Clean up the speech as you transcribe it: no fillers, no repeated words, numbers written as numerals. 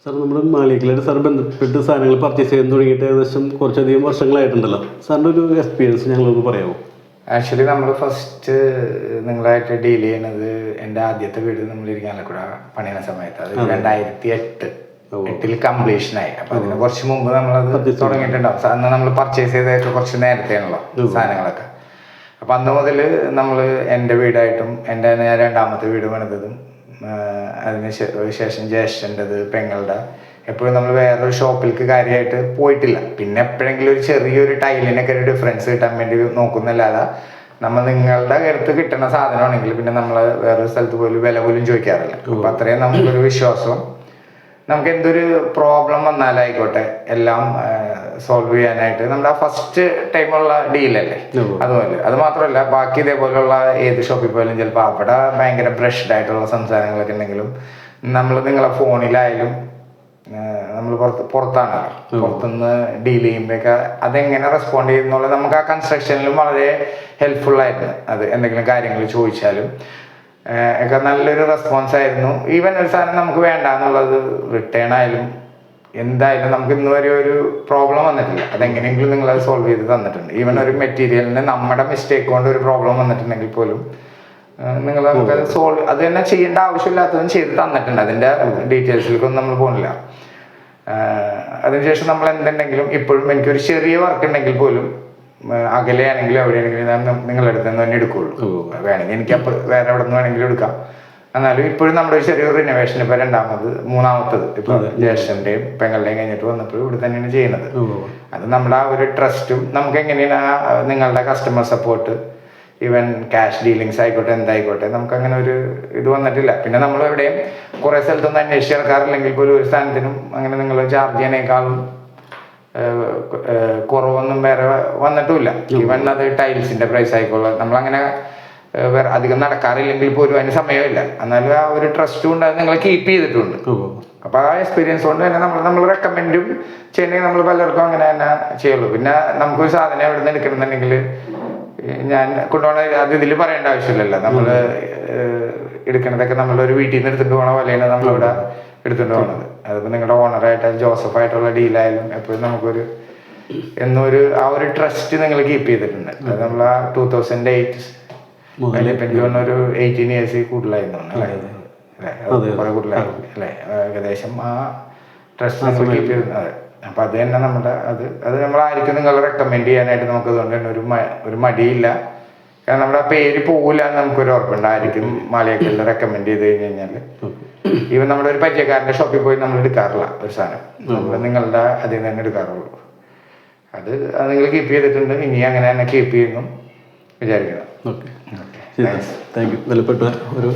Sir നമ്മുടെ മാളികയിലായിട്ട് sir ബന്ധപ്പെട്ട് സാധനങ്ങൾ പർച്ചേസ് ചെയ്യാൻ തുടങ്ങിയിട്ട് ഏകദേശം കുറച്ചധികം വർഷങ്ങളായിട്ടുണ്ടല്ലോ. സാറിൻ്റെ ഒരു എക്സ്പീരിയൻസ് ഞങ്ങളൊന്ന് പറയാമോ? ആക്ച്വലി നമ്മൾ ഫസ്റ്റ് നിങ്ങളായിട്ട് ഡീൽ ചെയ്യുന്നത് എൻ്റെ ആദ്യത്തെ വീട് നമ്മൾ ഇരിക്കാനൊക്കെ പണിയുന്ന സമയത്ത്, അത് 2008 കംപ്ലീഷനായി. അപ്പൊ അതിന് കുറച്ച് മുമ്പ് നമ്മളത് തുടങ്ങിയിട്ടുണ്ടാവും. അന്ന് നമ്മൾ പർച്ചേസ് ചെയ്തൊക്കെ കുറച്ച് നേരത്തെയാണല്ലോ സാധനങ്ങളൊക്കെ. അപ്പൊ അന്ന് മുതൽ നമ്മൾ എൻ്റെ വീടായിട്ടും ഞാൻ രണ്ടാമത്തെ വീട് പണിതതും അതിന് ശേഷം ജ്യേഷ്ഠൻ്റെത്, പെങ്ങളുടെ, എപ്പോഴും നമ്മൾ വേറൊരു ഷോപ്പിലേക്ക് കാര്യമായിട്ട് പോയിട്ടില്ല. പിന്നെ എപ്പോഴെങ്കിലും ഒരു ചെറിയൊരു ടൈലിനൊക്കെ ഒരു ഡിഫറൻസ് കിട്ടാൻ വേണ്ടി നോക്കുന്നല്ലാതെ നമ്മൾ നിങ്ങളുടെ അടുത്ത് കിട്ടുന്ന സാധനമാണെങ്കിൽ പിന്നെ നമ്മൾ വേറൊരു സ്ഥലത്ത് പോലും വില പോലും ചോദിക്കാറില്ല. അപ്പം അത്രയും നമുക്കൊരു വിശ്വാസം, നമുക്ക് എന്തൊരു പ്രോബ്ലം വന്നാലായിക്കോട്ടെ എല്ലാം സോൾവ് ചെയ്യാനായിട്ട് നമ്മുടെ ആ ഫസ്റ്റ് ടൈമുള്ള ഡീലല്ലേ അതുപോലെ. അത് മാത്രമല്ല ബാക്കി ഇതേപോലെയുള്ള ഏത് ഷോപ്പിൽ പോയാലും ചിലപ്പോൾ അവിടെ ഭയങ്കര ബ്രഷ്ഡ് ആയിട്ടുള്ള സംസാരങ്ങളൊക്കെ ഉണ്ടെങ്കിലും നിങ്ങളെ ഫോണിലായാലും നമ്മൾ പുറത്താണ് പുറത്തുനിന്ന് ഡീൽ ചെയ്യുമ്പോഴൊക്കെ അതെങ്ങനെ റെസ്പോണ്ട് ചെയ്യുന്നുള്ളത് നമുക്ക് ആ കൺസ്ട്രക്ഷനിലും വളരെ ഹെൽപ്ഫുൾ ആയിരുന്നു. അത് എന്തെങ്കിലും കാര്യങ്ങൾ ചോദിച്ചാലും ഒക്കെ നല്ലൊരു റെസ്പോൺസ് ആയിരുന്നു. ഈവൻ ഒരു സാധനം നമുക്ക് വേണ്ട എന്നുള്ളത് റിട്ടേൺ ആയാലും എന്തായാലും നമുക്ക് ഇന്ന് വരെ ഒരു പ്രോബ്ലം വന്നിട്ടില്ല. അതെങ്ങനെയെങ്കിലും നിങ്ങളത് സോൾവ് ചെയ്ത് തന്നിട്ടുണ്ട്. ഈവൻ ഒരു മെറ്റീരിയലിന് നമ്മുടെ മിസ്റ്റേക്ക് കൊണ്ട് ഒരു പ്രോബ്ലം വന്നിട്ടുണ്ടെങ്കിൽ പോലും നിങ്ങൾ നമുക്കത് അത് തന്നെ ചെയ്യേണ്ട ആവശ്യമില്ലാത്തതും ചെയ്ത് തന്നിട്ടുണ്ട്. അതിൻ്റെ ഡീറ്റെയിൽസിലേക്കൊന്നും നമ്മൾ പോകുന്നില്ല. അതിനുശേഷം നമ്മൾ എന്തുണ്ടെങ്കിലും ഇപ്പോഴും എനിക്കൊരു ചെറിയ വർക്ക് ഉണ്ടെങ്കിൽ പോലും അകലെയാണെങ്കിലും എവിടെയാണെങ്കിലും ഞാൻ നിങ്ങളുടെ അടുത്ത് നിന്ന് തന്നെ എടുക്കുകയുള്ളൂ. വേണമെങ്കിൽ എനിക്ക് അപ്പോൾ വേറെ എവിടെ നിന്ന് വേണമെങ്കിലും എടുക്കാം. എന്നാലും ഇപ്പോഴും നമ്മുടെ ഒരു ചെറിയൊരു റിനോവേഷൻ ഇപ്പോൾ മൂന്നാമത്തത് ഇപ്പോൾ ജ്യേഷ്ഠൻ്റെയും പെങ്ങളുടെയും കഴിഞ്ഞിട്ട് വന്നപ്പോൾ ഇവിടെ തന്നെയാണ് ചെയ്യുന്നത്. അത് നമ്മുടെ ആ ഒരു ട്രസ്റ്റും നമുക്ക് എങ്ങനെയാണ് നിങ്ങളുടെ customer support, even cash dealings ആയിക്കോട്ടെ എന്തായിക്കോട്ടെ നമുക്ക് അങ്ങനെ ഒരു ഇത് വന്നിട്ടില്ല. പിന്നെ നമ്മൾ എവിടെയും കുറേ സ്ഥലത്തൊന്നും അന്വേഷിച്ച് നടക്കാറില്ലെങ്കിൽ പോലും ഒരു സ്ഥാനത്തിനും അങ്ങനെ നിങ്ങൾ ചാർജ് ചെയ്യണേക്കാളും കുറവൊന്നും വേറെ വന്നിട്ടുമില്ല. ഈവൻ അത് ടൈൽസിന്റെ പ്രൈസ് ആയിക്കോട്ടെ നമ്മളങ്ങനെ വേറെ അധികം നടക്കാറില്ലെങ്കിൽ പോലും അതിന് സമയമില്ല. എന്നാലും ആ ഒരു ട്രസ്റ്റും ഉണ്ട്, അത് നിങ്ങൾ കീപ്പ് ചെയ്തിട്ടുണ്ട്. അപ്പൊ ആ എക്സ്പീരിയൻസ് കൊണ്ട് തന്നെ നമ്മൾ റെക്കമെൻഡും ചെയ്യണമെങ്കിൽ നമ്മൾ പലർക്കും അങ്ങനെ തന്നെ ചെയ്യുള്ളൂ. പിന്നെ നമുക്കൊരു സാധനം എവിടെ നിന്ന് എടുക്കണമെന്നുണ്ടെങ്കിൽ ഞാൻ കൊണ്ടുപോകണ അത് ഇതിൽ പറയേണ്ട ആവശ്യമില്ലല്ലോ. നമ്മൾ എടുക്കണതൊക്കെ നമ്മളൊരു വീട്ടിൽ നിന്ന് എടുത്തിട്ട് പോകണ പോലെയാണ് നമ്മളിവിടെ എടുത്തിട്ട് പോകുന്നത്. അതിപ്പോൾ നിങ്ങളുടെ ഓണറായിട്ട് ജോസഫായിട്ടുള്ള ഡീലായാലും എപ്പോഴും നമുക്കൊരു എന്നൊരു ആ ഒരു ട്രസ്റ്റ് നിങ്ങൾ കീപ്പ് ചെയ്തിട്ടുണ്ട്. അത് നമ്മൾ ആ 2008 എനിക്ക് ഒരു 18 years കൂടുതലായിരുന്നു അല്ലേ, കുറെ കൂടുതലായിരുന്നു അല്ലേ, ഏകദേശം ആ ട്രസ്റ്റ് നമ്മൾ കീപ്പ് ചെയ്തിട്ടുണ്ട്. അപ്പം അത് തന്നെ നമ്മുടെ അത് നമ്മളായിരിക്കും നിങ്ങൾ റെക്കമെൻഡ് ചെയ്യാനായിട്ട് നമുക്ക് അതുകൊണ്ട് തന്നെ ഒരു മടിയില്ല. കാരണം നമ്മുടെ ആ പേര് പോകില്ല എന്ന് നമുക്കൊരു ഉറപ്പുണ്ട്. ആയിരിക്കും മാളികയിൽ റെക്കമെൻഡ് ചെയ്ത് കഴിഞ്ഞ് കഴിഞ്ഞാൽ ഈവൻ നമ്മുടെ ഒരു പരിചയക്കാരൻ്റെ ഷോപ്പിൽ പോയി നമ്മൾ എടുക്കാറില്ല ഒരു സാധനം, നമ്മൾ നിങ്ങളുടെ അതിൽ നിന്ന് തന്നെ എടുക്കാറുള്ളൂ. അത് നിങ്ങൾ കീപ്പ് ചെയ്തിട്ടുണ്ട്, ഇനി അങ്ങനെ തന്നെ കീപ്പ് ചെയ്യുന്നു വിചാരിക്കണം. Okay, thank you. വിലപ്പെട്ട ഒരു